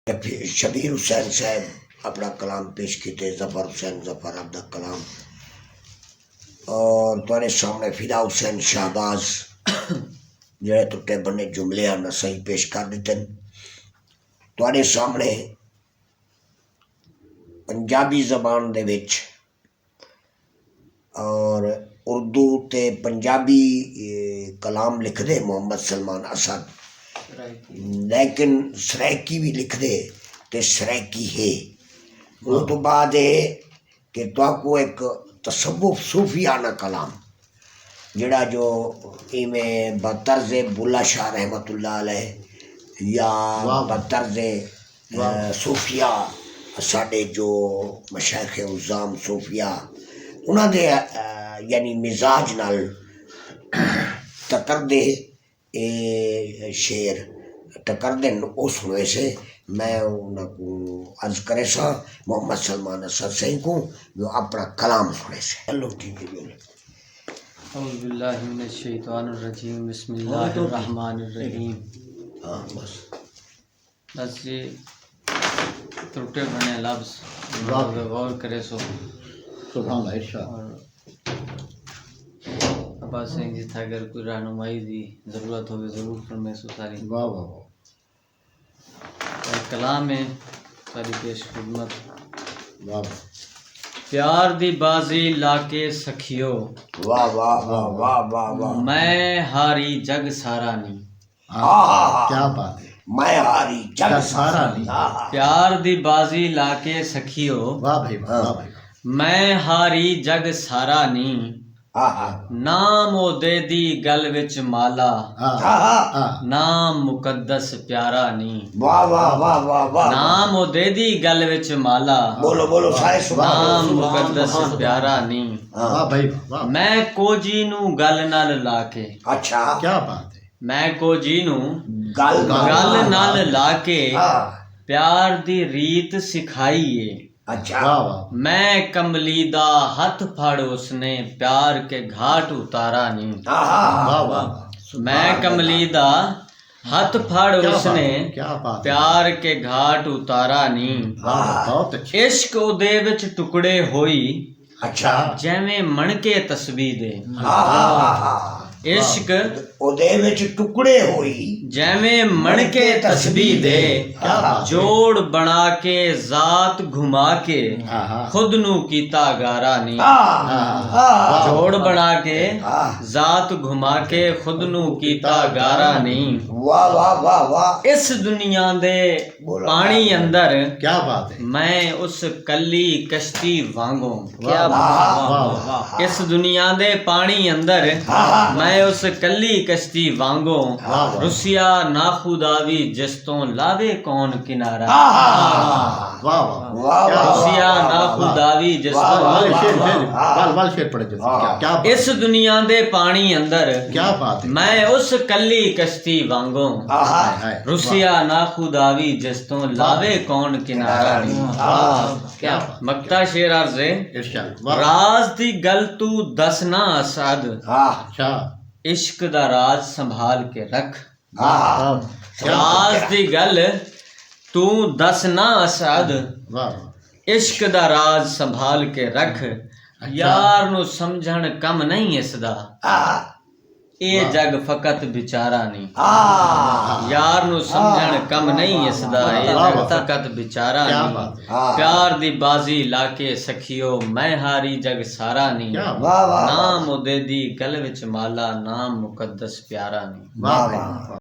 شبیر حسین صاحب اپنا کلام پیش کیتے، ظفر حسین ظفر عبدہ کلام، اور تمہارے سامنے فدا حسین شہباز جڑے ٹوٹے بنے جملے نہ صحیح پیش کر دیتے۔ تمہارے سامنے پنجابی زبان دے وچ اور اردو تے پنجابی کلام لکھ دے محمد سلمان اسد، لیکن سرائکی بھی لکھ دے تے سرائکی ہے۔ وہ تو بعد ہے کہ تو کو ایک تصوف صوفیانہ کلام جڑا جو ایویں بطرز بلا شاہ رحمت اللہ علیہ یا بطرز صوفیہ ساڈے جو مشائخ عظام صوفیہ انہاں دے یعنی مزاج نال ٹکر دے شعر ٹکر دے او سنوے سے میں انہاں کو عرض کرے سا محمد سلمان اسد صحیح کو جو اپنا کلام سنے سے۔ اللہ ٹھیک ہے۔ اعوذ باللہ من الشیطان الرجیم، بسم اللہ الرحمن الرحیم۔ ہاں بس یہ ٹوٹے بنے لفظ غور کرے سو سبحان اللہ ارشاد۔ اور عباس سنگھ جی تھا اگر کوئی رہنمائی دی ضرورت ہوگی ضرور فرمائے سو ساری۔ واہ واہ واہ، کلام ہے ساری پیش خدمت۔ واہ پیار دی بازی لا کے سکھیو، واہ واہ واہ واہ واہ واہ، میں ہاری جگ سارا نہیں۔ واہ، کیا بات ہے، میں ہاری جگ سارا نہیں۔ پیار دی بازی لا کے سکھیو، واہ بھائی واہ بھائی، میں ہاری جگ سارا نہیں۔ نام او دے دی گل وچ مالا، نام مقدس پیارا نہیں۔ واہ واہ واہ واہ واہ، نام او دے دی گل وچ مالا، بولو بولو سارے سبحان نام اللہ۔ مقدس پیارا نہیں۔ واہ بھائی واہ، میں کوجی نو گل نال لا کے، اچھا کیا بات ہے، میں کوجی نو گل گل نال لا کے ہاں، پیار دی ریت سکھائی ہے۔ اچھا واہ واہ، میں کملی دا ہاتھ پھڑ اس نے پیار کے گھاٹ اتارا نہیں۔ ہاں ہاں واہ واہ، میں کملی دا ہاتھ پھڑ اس نے کیا بات ہے، پیار کے گھاٹ اتارا نہیں۔ واہ بہت اچھا، عشق او دے وچ ٹکڑے ہوئی، اچھا جیویں من کے تسبیح دے۔ ہاں ہاں ہاں، عشق او دے وچ ٹکڑے ہوئی جیویں من کے تسبیح دے، جوڑ بنا کے ذات گھما کے خود نو کیتا گارا نہیں۔ جوڑ بنا کے ذات گھما کے خود نو کیتا گارا نہیں۔ واہ واہ واہ واہ، اس دنیا دے پانی اندر کیا بات ہے، میں اس کلی کشتی وانگوں۔ کیا بات، اس دنیا دے پانی اندر میں اس کلی کشتی وانگوں، رسیا ناخوداوی جس تو لاوے کون کنارا۔ واہ واہ، رسیا ناخوداوی جس تو وال شیر پڑے جیسے، کیا بات، اس دنیا دے پانی اندر کیا بات ہے، میں اس کلی کشتی وانگوں، رسیا ناخوداوی جس تو لاوے کون کنارا نہیں۔ کیا مکتا شیر عرض ہے، ارشاد، واہ، راز دی گل تو دس نہ اسد، اچھا، عشق دا راز سنبھال کے رکھ۔ واہ راز دی گل تو دس نہ اسد، واہ، عشق دا راز سنبھال کے رکھ۔ یار نو سمجھن کم نہیں اس دا، اے جگ فقط بیچارہ نہیں۔ یار نو سمجھن کم نہیں اس دا، اے جگ فقط بیچارہ نہیں۔ پیار دی بازی لا کے سکھیو، میں ہاری جگ سارا نہیں۔ نام او دے دی گل وچ مالا، نام مقدس پیارا نہیں۔ واہ واہ۔